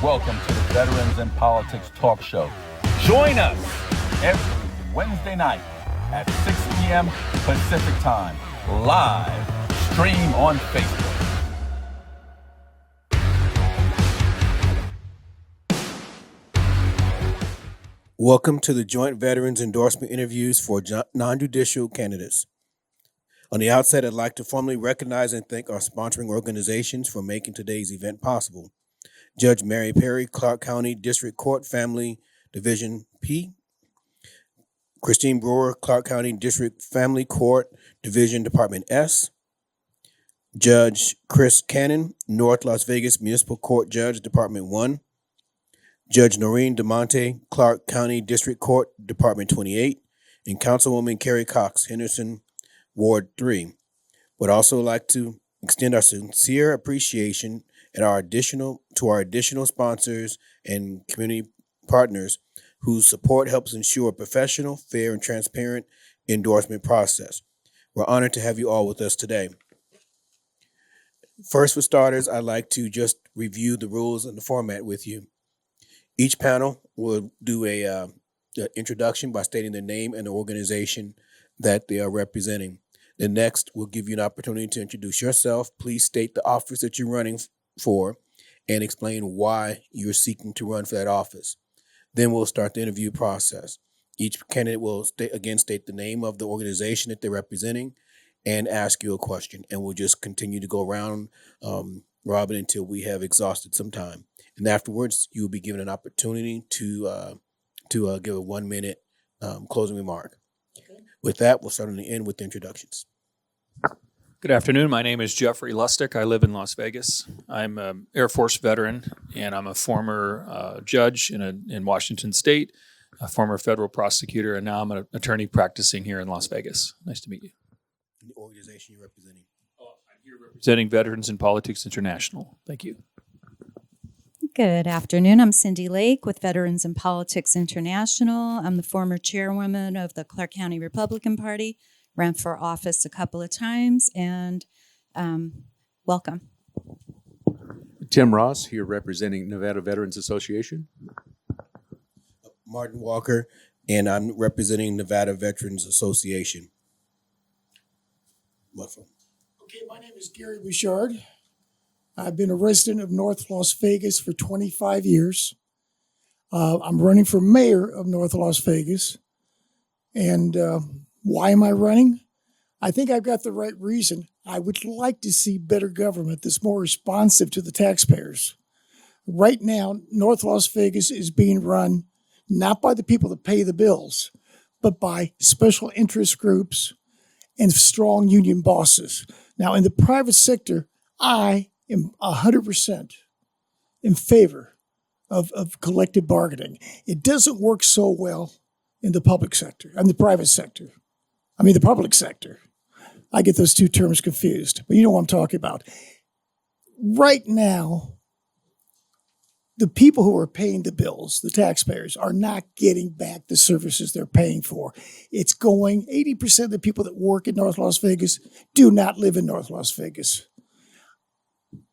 Welcome to the Veterans in Politics Talk Show. Join us every Wednesday night at 6 p.m. Pacific Time, live stream on Facebook. Welcome to the Joint Veterans Endorsement Interviews for non-judicial candidates. On the outset, I'd like to formally recognize and thank our sponsoring organizations for making today's event possible. Judge Mary Perry, Clark County District Court Family Division P. Christine Brewer, Clark County District Family Court Division Department S. Judge Chris Cannon, North Las Vegas Municipal Court Judge Department 1. Judge Noreen DeMonte, Clark County District Court Department 28. And Councilwoman Carrie Cox, Henderson Ward 3. Would also like to extend our sincere appreciation and our additional sponsors and community partners whose support helps ensure a professional, fair, and transparent endorsement process. We're honored to have you all with us today. First, for starters, I'd like to just review the rules and the format with you. Each panel will do an introduction by stating their name and the organization that they are representing. The next, we'll give you an opportunity to introduce yourself. Please state the office that you're running for and explain why you're seeking to run for that office. Then we'll start the interview process. Each candidate will state the name of the organization that they're representing and ask you a question. And we'll just continue to go around robin until we have exhausted some time. And afterwards, you will be given an opportunity to give a 1 minute closing remark. Okay. With that, we'll start on the end with the introductions. Good afternoon. My name is Jeffrey Lustig. I live in Las Vegas. I'm an Air Force veteran, and I'm a former judge in Washington State, a former federal prosecutor, and now I'm an attorney practicing here in Las Vegas. Nice to meet you. The organization you're representing? I'm here representing Veterans in Politics International. Thank you. Good afternoon. I'm Cindy Lake with Veterans in Politics International. I'm the former chairwoman of the Clark County Republican Party. Ran for office a couple of times, and welcome. Tim Ross, here representing Nevada Veterans Association. Martin Walker, and I'm representing Nevada Veterans Association. Okay, my name is Gary Bouchard. I've been a resident of North Las Vegas for 25 years. I'm running for mayor of North Las Vegas, and why am I running? I think I've got the right reason. I would like to see better government that's more responsive to the taxpayers. Right now, North Las Vegas is being run not by the people that pay the bills, but by special interest groups and strong union bosses. Now, in the private sector, I am 100% in favor of collective bargaining. It doesn't work so well in the public sector and the private sector. The public sector. I get those two terms confused, but you know what I'm talking about. Right now, the people who are paying the bills, the taxpayers, are not getting back the services they're paying for. It's going, 80% of the people that work in North Las Vegas do not live in North Las Vegas.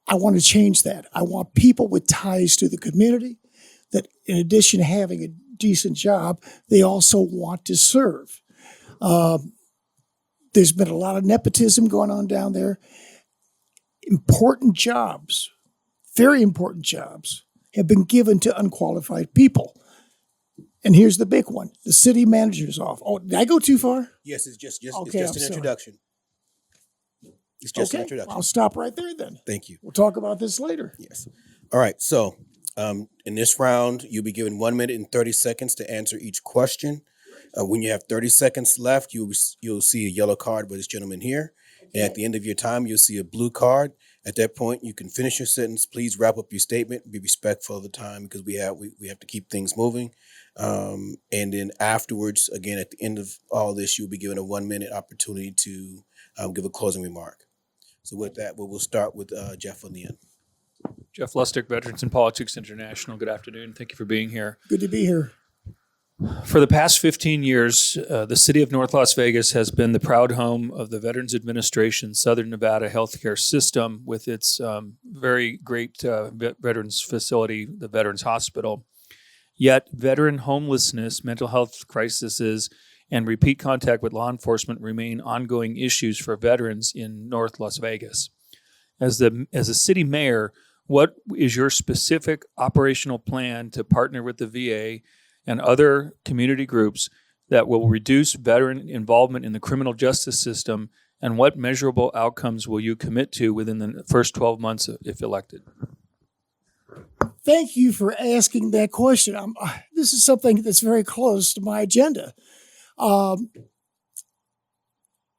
I want to change that. I want people with ties to the community that, in addition to having a decent job, they also want to serve. There's been a lot of nepotism going on down there. Important jobs, very important jobs, have been given to unqualified people. And here's the big one. The city manager's off. Oh, did I go too far? Yes, it's just Okay, an introduction. It's just an introduction. I'll stop right there then. Thank you. We'll talk about this later. Yes. All right. So in this round, you'll be given 1 minute and 30 seconds to answer each question. When you have 30 seconds left, you'll see a yellow card with this gentleman here. And at the end of your time, you'll see a blue card. At that point, you can finish your sentence. Please wrap up your statement. Be respectful of the time because we have to keep things moving. And then afterwards, again, at the end of all this, you'll be given a 1 minute opportunity to give a closing remark. So with that, we'll start with Jeff on the end. Jeff Lustig, Veterans in Politics International. Good afternoon. Thank you for being here. Good to be here. For the past 15 years, the city of North Las Vegas has been the proud home of the Veterans Administration Southern Nevada healthcare system with its very great veterans facility, the Veterans Hospital. Yet, veteran homelessness, mental health crises, and repeat contact with law enforcement remain ongoing issues for veterans in North Las Vegas. As a city mayor, what is your specific operational plan to partner with the VA and other community groups that will reduce veteran involvement in the criminal justice system, and what measurable outcomes will you commit to within the first 12 months if elected? Thank you for asking that question. This is something that's very close to my agenda. Let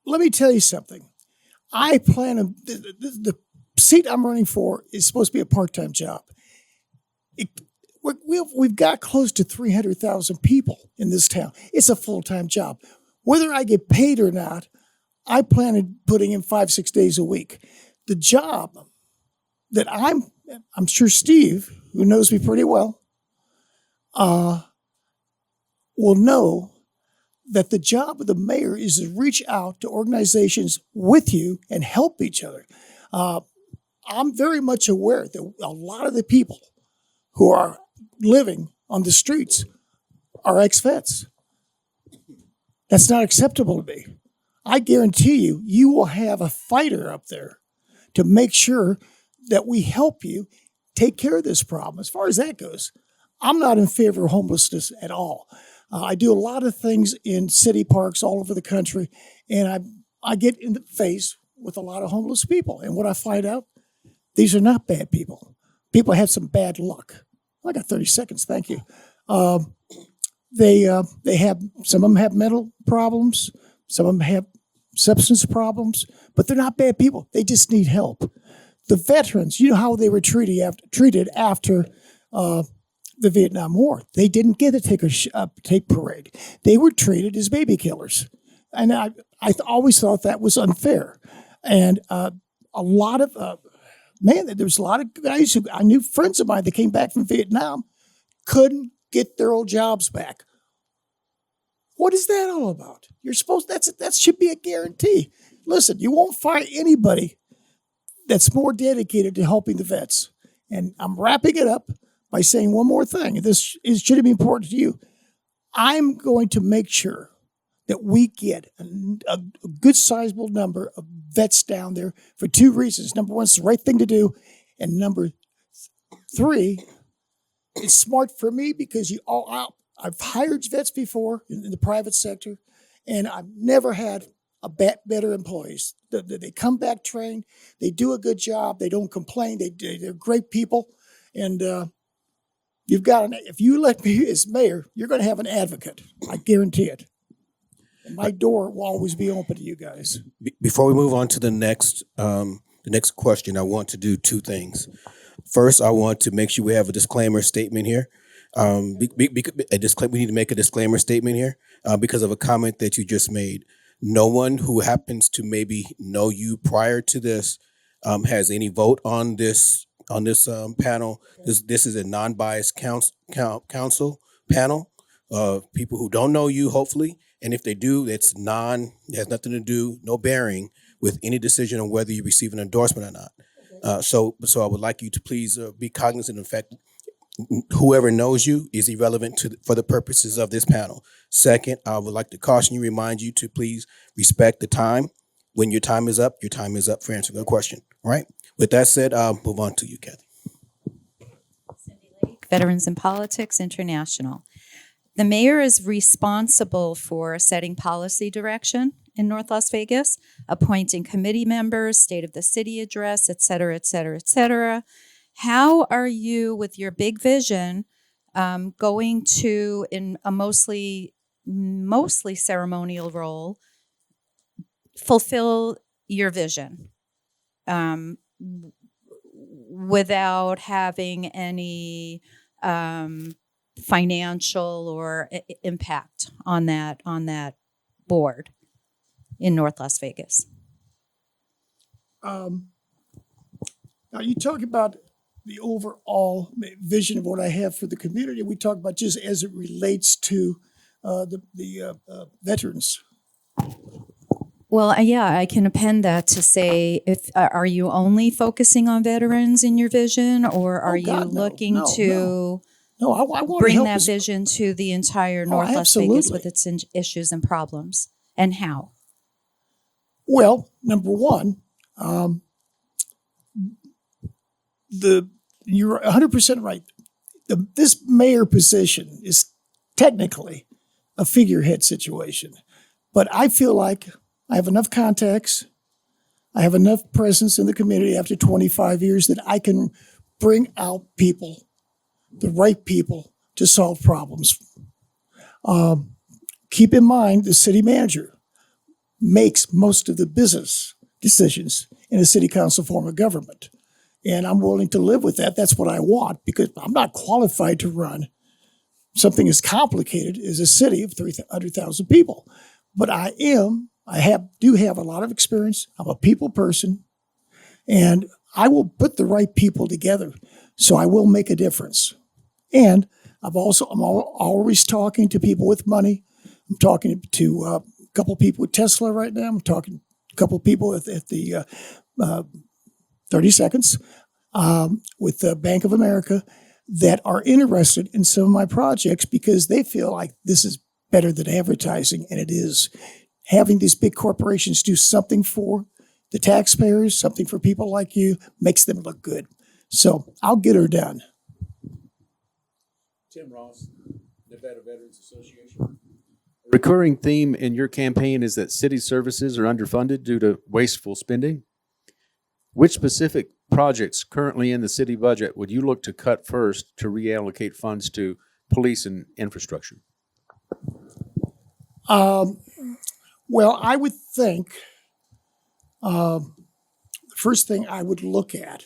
me tell you something. I plan the seat I'm running for is supposed to be a part-time job. We've got close to 300,000 people in this town. It's a full-time job. Whether I get paid or not, I plan on putting in 5-6 days a week. The job that I'm sure Steve, who knows me pretty well, will know that the job of the mayor is to reach out to organizations with you and help each other. I'm very much aware that a lot of the people who are living on the streets are ex-vets. That's not acceptable to me. I guarantee you, you will have a fighter up there to make sure that we help you take care of this problem. As far as that goes, I'm not in favor of homelessness at all. I do a lot of things in city parks all over the country, and I get in the face with a lot of homeless people. And what I find out, these are not bad people. People have some bad luck. I got 30 seconds, thank you. They have, some of them have mental problems, some of them have substance problems, but they're not bad people. They just need help. The veterans, you know how they were treated after the Vietnam War. They didn't get a take parade. They were treated as baby killers. And I always thought that was unfair. And a lot of, there's a lot of guys who, I knew friends of mine that came back from Vietnam, couldn't get their old jobs back. What is that all about? You're supposed, that should be a guarantee. Listen, you won't find anybody that's more dedicated to helping the vets. And I'm wrapping it up by saying one more thing. This should be important to you. I'm going to make sure that we get a good sizable number of vets down there for two reasons. Number one, it's the right thing to do. And number three, it's smart for me because I've hired vets before in the private sector, and I've never had better employees. They come back trained. They do a good job. They don't complain. They're great people. And if you elect me as mayor, you're going to have an advocate. I guarantee it. And my door will always be open to you guys. Before we move on to the next question, I want to do two things. First, I want to make sure we have a disclaimer statement here. We need to make a disclaimer statement here because of a comment that you just made. No one who happens to maybe know you prior to this has any vote on this panel. This is a non-biased council panel of people who don't know you, hopefully, and if they do, it has nothing to do, no bearing with any decision on whether you receive an endorsement or not. So I would like you to please be cognizant of the fact whoever knows you is irrelevant for the purposes of this panel. Second, I would like to caution you, remind you to please respect the time. When your time is up for answering a question. All right. With that said, I'll move on to you, Kathy. Cindy Lake, Veterans in Politics International. The mayor is responsible for setting policy direction in North Las Vegas, appointing committee members, state of the city address, et cetera, et cetera, et cetera. How are you, with your big vision, going to, in a mostly ceremonial role, fulfill your vision without having any financial or impact on that board in North Las Vegas? Now you talk about the overall vision of what I have for the community. We talk about just as it relates to the veterans. Well, yeah, I can append that to say, if are you only focusing on veterans in your vision, or are you God, no. looking No, to No, I want to bring help that us. vision to the entire North Las Vegas absolutely. with its issues and problems, and how? Well, number one, you're 100% right. This mayor position is technically a figurehead situation, but I feel like I have enough contacts, I have enough presence in the community after 25 years that I can bring out people, the right people, to solve problems. Keep in mind, the city manager makes most of the business decisions in a city council form of government. And I'm willing to live with that. That's what I want, because I'm not qualified to run something as complicated as a city of 300,000 people. But do have a lot of experience. I'm a people person, and I will put the right people together. So I will make a difference. And I'm always talking to people with money. I'm talking to a couple people with Tesla right now. I'm talking to a couple people at the 30 seconds with the Bank of America that are interested in some of my projects because they feel like this is better than advertising, and it is. Having these big corporations do something for the taxpayers, something for people like you, makes them look good. So I'll get her done. Tim Ross, Nevada Veterans Association. A recurring theme in your campaign is that city services are underfunded due to wasteful spending. Which specific projects currently in the city budget would you look to cut first to reallocate funds to police and infrastructure? Well, I would think the first thing I would look at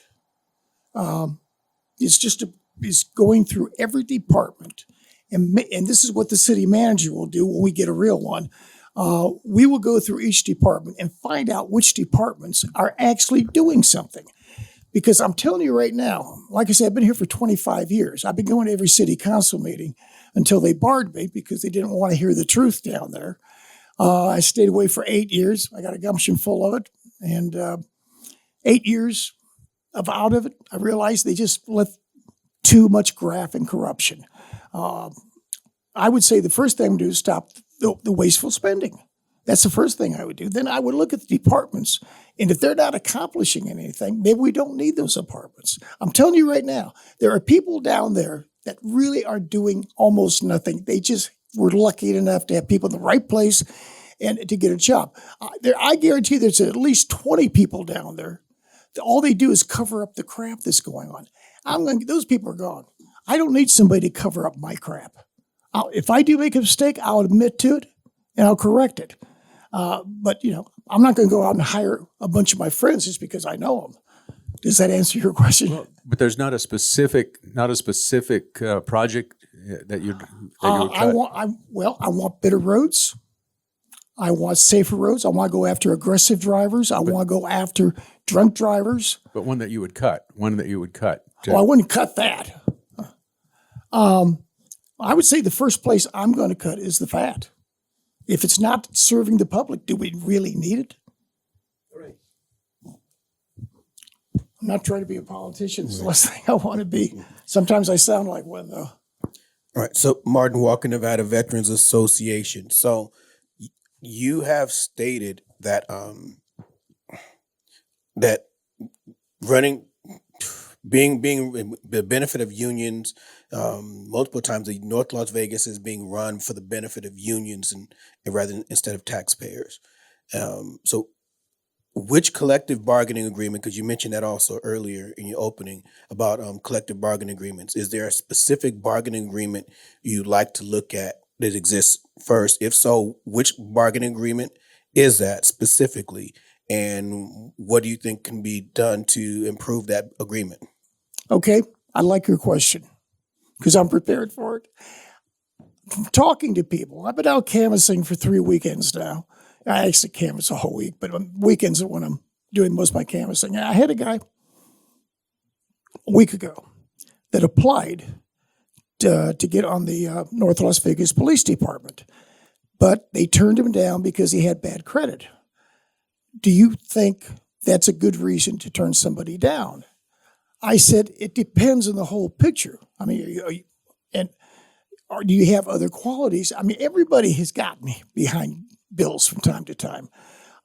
is going through every department, and this is what the city manager will do when we get a real one. We will go through each department and find out which departments are actually doing something. Because I'm telling you right now, like I said, I've been here for 25 years. I've been going to every city council meeting until they barred me because they didn't want to hear the truth down there. I stayed away for 8 years. I got a gumption full of it. And 8 years out of it, I realized they just left too much graft and corruption. I would say the first thing I would do is stop the wasteful spending. That's the first thing I would do. Then I would look at the departments, and if they're not accomplishing anything, maybe we don't need those departments. I'm telling you right now, there are people down there that really are doing almost nothing. They just were lucky enough to have people in the right place and to get a job. I guarantee there's at least 20 people down there. All they do is cover up the crap that's going on. Those people are gone. I don't need somebody to cover up my crap. If I do make a mistake, I'll admit to it and I'll correct it. But I'm not going to go out and hire a bunch of my friends just because I know them. Does that answer your question? Well, but there's not a specific project that you would cut. I want better roads. I want safer roads. I want to go after aggressive drivers. I want to go after drunk drivers. But one that you would cut. Well, I wouldn't cut that. I would say the first place I'm going to cut is the fat. If it's not serving the public, do we really need it? Right. I'm not trying to be a politician. It's the last thing I want to be. Sometimes I sound like one, though. All right. So Martin Walker, Nevada Veterans Association. So you have stated that that being the benefit of unions, multiple times the North Las Vegas is being run for the benefit of unions and instead of taxpayers. So which collective bargaining agreement, because you mentioned that also earlier in your opening about collective bargaining agreements, is there a specific bargaining agreement you'd like to look at that exists first? If so, which bargaining agreement is that specifically? And what do you think can be done to improve that agreement? Okay, I like your question because I'm prepared for it. From talking to people, I've been out canvassing for 3 weekends now. I actually canvass a whole week, but on weekends are when I'm doing most of my canvassing. I had a guy a week ago that applied to get on the North Las Vegas Police Department. But they turned him down because he had bad credit. Do you think that's a good reason to turn somebody down? I said, it depends on the whole picture. I mean, or do you have other qualities? I mean, everybody has got me behind bills from time to time.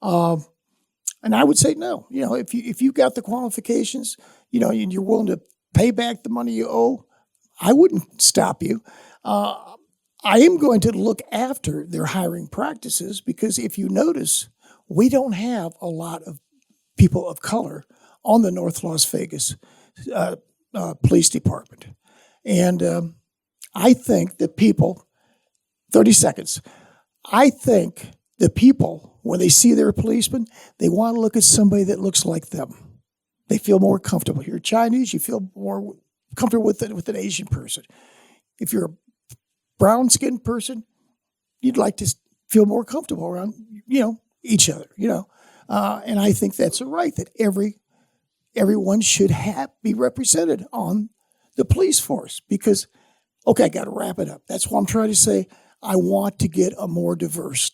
And I would say no. You know, if you got the qualifications, you know, and you're willing to pay back the money you owe, I wouldn't stop you. I am going to look after their hiring practices because if you notice, we don't have a lot of people of color on the North Las Vegas Police Department. And I think that people, 30 seconds, I think the people, when they see their policeman, they want to look at somebody that looks like them. They feel more comfortable. If you're Chinese, you feel more comfortable with an Asian person. If you're a brown-skinned person, you'd like to feel more comfortable around, you know, each other, you know. And I think that's a right that everyone should be represented on the police force because, okay, I got to wrap it up. That's what I'm trying to say. I want to get a more diverse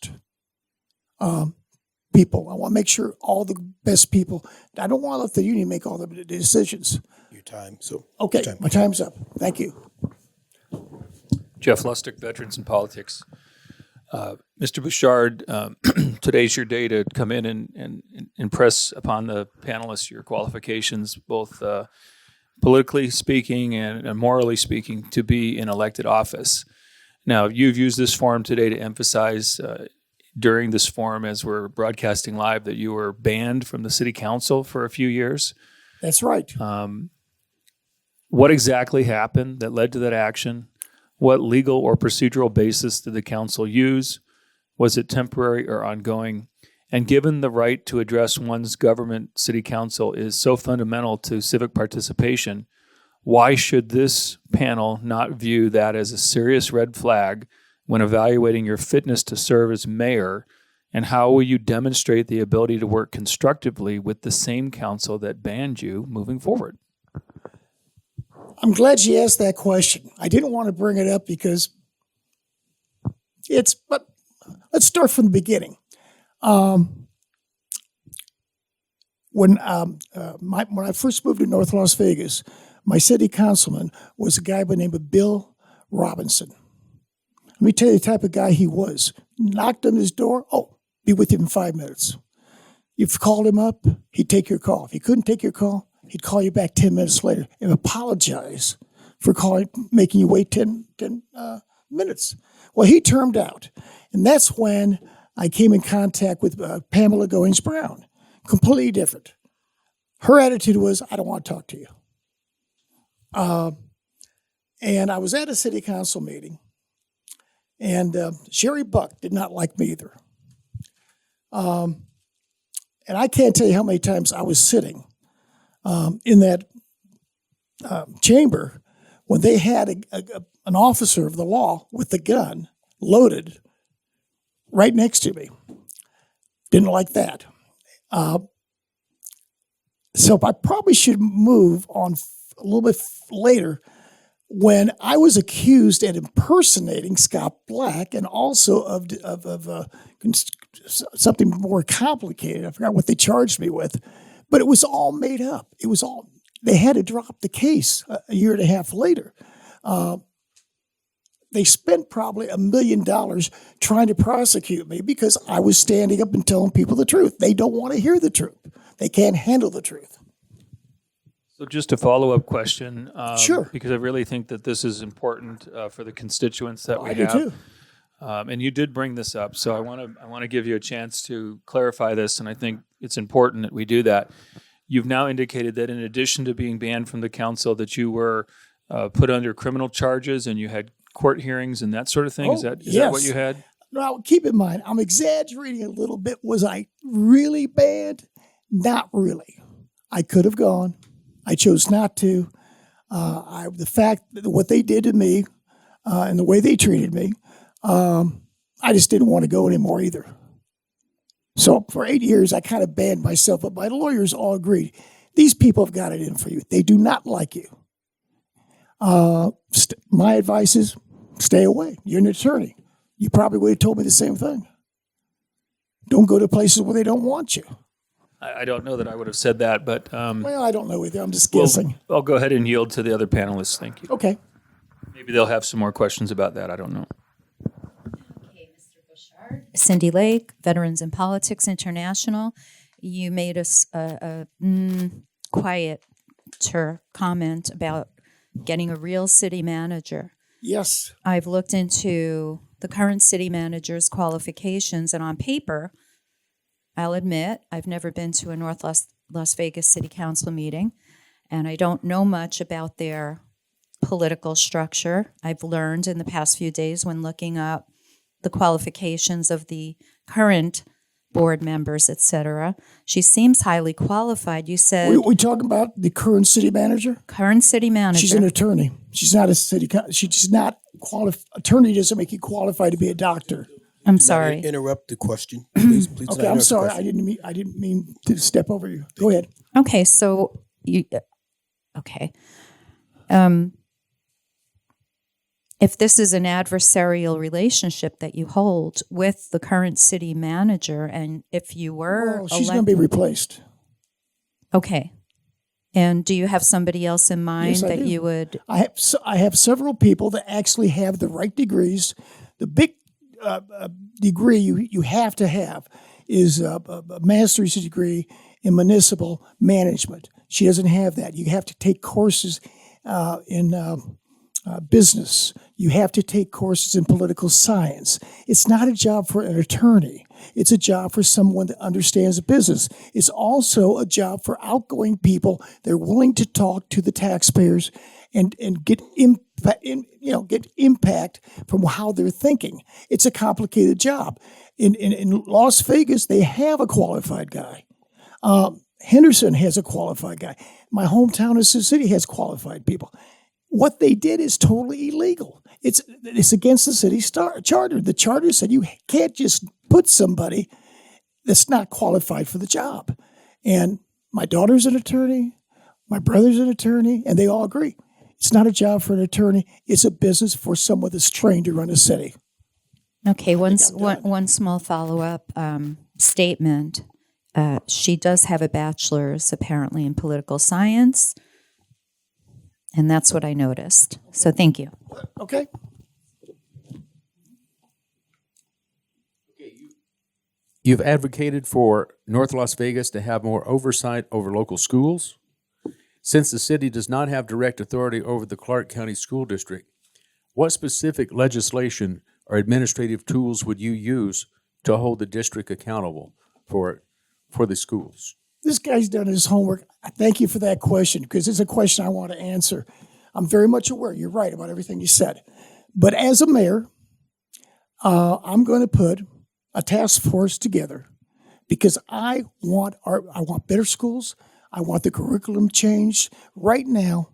people. I want to make sure all the best people. I don't want to let the union make all the decisions. Your time. So okay, my time's up. Thank you. Jeff Lustig, Veterans in Politics. Mr. Bouchard, today's your day to come in and impress upon the panelists your qualifications, both politically speaking and morally speaking, to be in elected office. Now, you've used this forum today to emphasize during this forum, as we're broadcasting live, that you were banned from the city council for a few years. That's right. What exactly happened that led to that action? What legal or procedural basis did the council use? Was it temporary or ongoing? And given the right to address one's government, city council is so fundamental to civic participation, why should this panel not view that as a serious red flag when evaluating your fitness to serve as mayor? And how will you demonstrate the ability to work constructively with the same council that banned you moving forward? I'm glad you asked that question. I didn't want to bring it up because but let's start from the beginning. When I first moved to North Las Vegas, my city councilman was a guy by the name of Bill Robinson. Let me tell you the type of guy he was. Knocked on his door, be with you in 5 minutes. You've called him up, he'd take your call. If he couldn't take your call, he'd call you back 10 minutes later and apologize for making you wait 10 minutes. Well, he termed out. And that's when I came in contact with Pamela Goings-Brown. Completely different. Her attitude was, I don't want to talk to you. And I was at a city council meeting, and Sherry Buck did not like me either. And I can't tell you how many times I was sitting in that chamber when they had an officer of the law with the gun loaded right next to me. Didn't like that. So I probably should move on a little bit later when I was accused of impersonating Scott Black and also of something more complicated. I forgot what they charged me with, but it was all made up. They had to drop the case a year and a half later. They spent probably $1 million trying to prosecute me because I was standing up and telling people the truth. They don't want to hear the truth. They can't handle the truth. So just a follow-up question. Sure. Because I really think that this is important for the constituents that we I have. do too. And you did bring this up, so I want to give you a chance to clarify this, and I think it's important that we do that. You've now indicated that in addition to being banned from the council, that you were put under criminal charges and you had court hearings and that sort of thing. Is that what you had? Now, keep in mind, I'm exaggerating a little bit. Was I really banned? Not really. I could have gone. I chose not to. The fact that what they did to me and the way they treated me, I just didn't want to go anymore either. So for 8 years, I kind of banned myself, but my lawyers all agreed. These people have got it in for you. They do not like you. My advice is stay away. You're an attorney. You probably would have told me the same thing. Don't go to places where they don't want you. I don't know that I would have said that, but Well, I don't know either. I'm just well, guessing. I'll go ahead and yield to the other panelists. Thank you. Okay. Maybe they'll have some more questions about that. I don't know. Okay, Mr. Bouchard. Cindy Lake, Veterans in Politics International. You made a quieter comment about getting a real city manager. Yes. I've looked into the current city manager's qualifications, and on paper, I'll admit I've never been to a North Las Vegas City Council meeting, and I don't know much about their political structure. I've learned in the past few days when looking up the qualifications of the current board members, et cetera. She seems highly qualified. You said We talking about the current city manager? current city manager. She's an attorney. She's not a she's not qualified. Attorney doesn't make you qualified to be a doctor. I'm sorry. Interrupt the question. Please do not Okay, I'm interrupt the sorry. question. I didn't mean to step over you. Go ahead. Okay, so you okay. If this is an adversarial relationship that you hold with the current city manager, and if you were Well, she's going to be replaced. okay, and do you have somebody else in mind Yes, I that do. you would? I have several people that actually have the right degrees. The big degree you have to have is a master's degree in municipal management. She doesn't have that. You have to take courses in business. You have to take courses in political science. It's not a job for an attorney. It's a job for someone that understands business. It's also a job for outgoing people. They're willing to talk to the taxpayers and get get impact from how they're thinking. It's a complicated job. In Las Vegas, they have a qualified guy. Henderson has a qualified guy. My hometown of Sioux City has qualified people. What they did is totally illegal. It's against the city's charter. The charter said you can't just put somebody that's not qualified for the job. And my daughter's an attorney, my brother's an attorney, and they all agree. It's not a job for an attorney. It's a business for someone that's trained to run a city. Okay, one small follow-up statement. She does have a bachelor's, apparently, in political science, and that's what I noticed. So thank you. Okay? You've advocated for North Las Vegas to have more oversight over local schools. Since the city does not have direct authority over the Clark County School District, what specific legislation or administrative tools would you use to hold the district accountable for the schools? This guy's done his homework. Thank you for that question, because it's a question I want to answer. I'm very much aware. You're right about everything you said. But as a mayor, I'm going to put a task force together because I want better schools. I want the curriculum changed. Right now,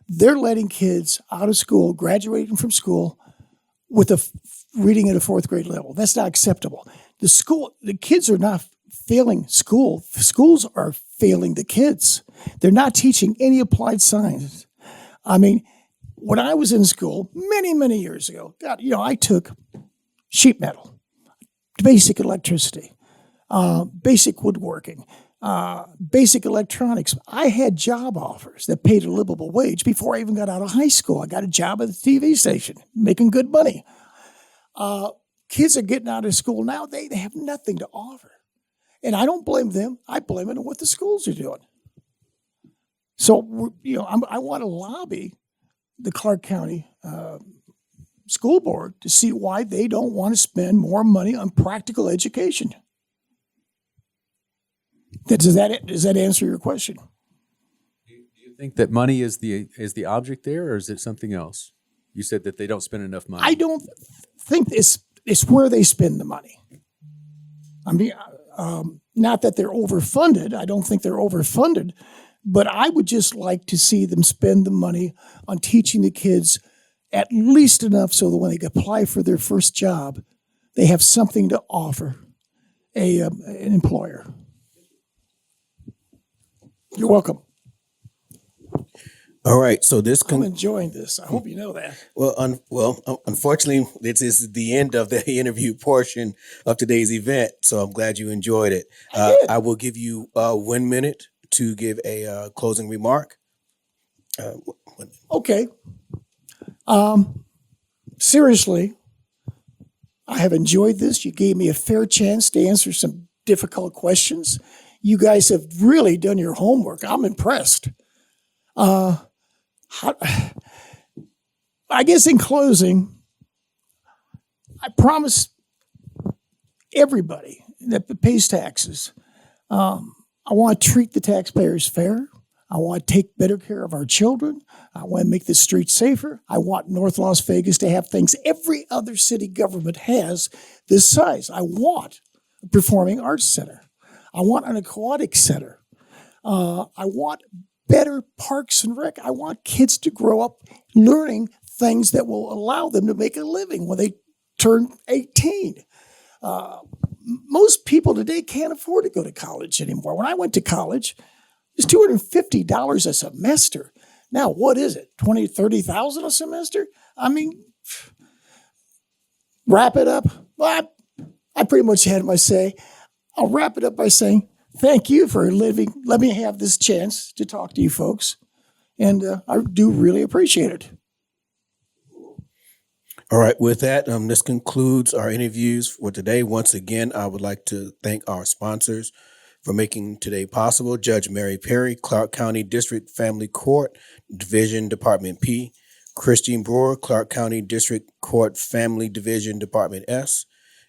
they're letting kids out of school, graduating from school, with reading at a fourth grade level. That's not acceptable. The kids are not failing school. Schools are failing the kids. They're not teaching any applied science. I mean, when I was in school many, many years ago, I took sheet metal, basic electricity, basic woodworking, basic electronics. I had job offers that paid a livable wage before I even got out of high school. I got a job at the TV station, making good money. Kids are getting out of school now. They have nothing to offer. And I don't blame them. I blame it on what the schools are doing. So, I want to lobby the Clark County School Board to see why they don't want to spend more money on practical education. Does that answer your question? Do you think that money is the object there, or is it something else? You said that they don't spend enough money. I don't think it's where they spend the money. I mean, not that they're overfunded. I don't think they're overfunded, but I would just like to see them spend the money on teaching the kids at least enough so that when they apply for their first job, they have something to offer an employer. You're welcome. All right. So this I'm enjoying this. I hope you know that. unfortunately, this is the end of the interview portion of today's event. So I'm glad you enjoyed it. did. I will give you 1 minute to give a closing remark. Okay. Seriously, I have enjoyed this. You gave me a fair chance to answer some difficult questions. You guys have really done your homework. I'm impressed. I guess in closing, I promise everybody that pays taxes, I want to treat the taxpayers fair. I want to take better care of our children. I want to make the streets safer. I want North Las Vegas to have things every other city government has this size. I want a performing arts center. I want an aquatic center. I want better parks and rec. I want kids to grow up learning things that will allow them to make a living when they turn 18. Most people today can't afford to go to college anymore. When I went to college, it was $250 a semester. Now, what is it? 20, 30,000 a semester? I mean, wrap it up. Well, I pretty much had my say. I'll wrap it up by saying, thank you for let me have this chance to talk to you folks. And I do really appreciate it. All right. With that, this concludes our interviews for today. Once again, I would like to thank our sponsors for making today possible. Judge Mary Perry, Clark County District Family Court, Division Department P. Christine Brewer, Clark County District Court Family Division Department S.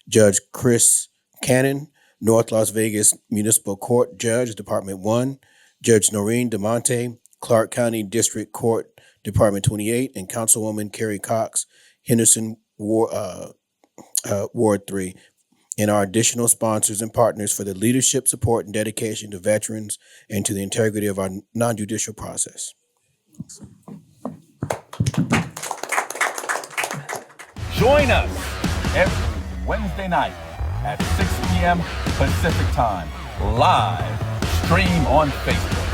Judge Chris Cannon, North Las Vegas Municipal Court Judge, Department 1. Judge Noreen DeMonte, Clark County District Court, Department 28. And Councilwoman Carrie Cox, Henderson Ward 3. And our additional sponsors and partners for the leadership, support, and dedication to veterans and to the integrity of our non-judicial process. Join us every Wednesday night at 6 p.m. Pacific Time, live stream on Facebook.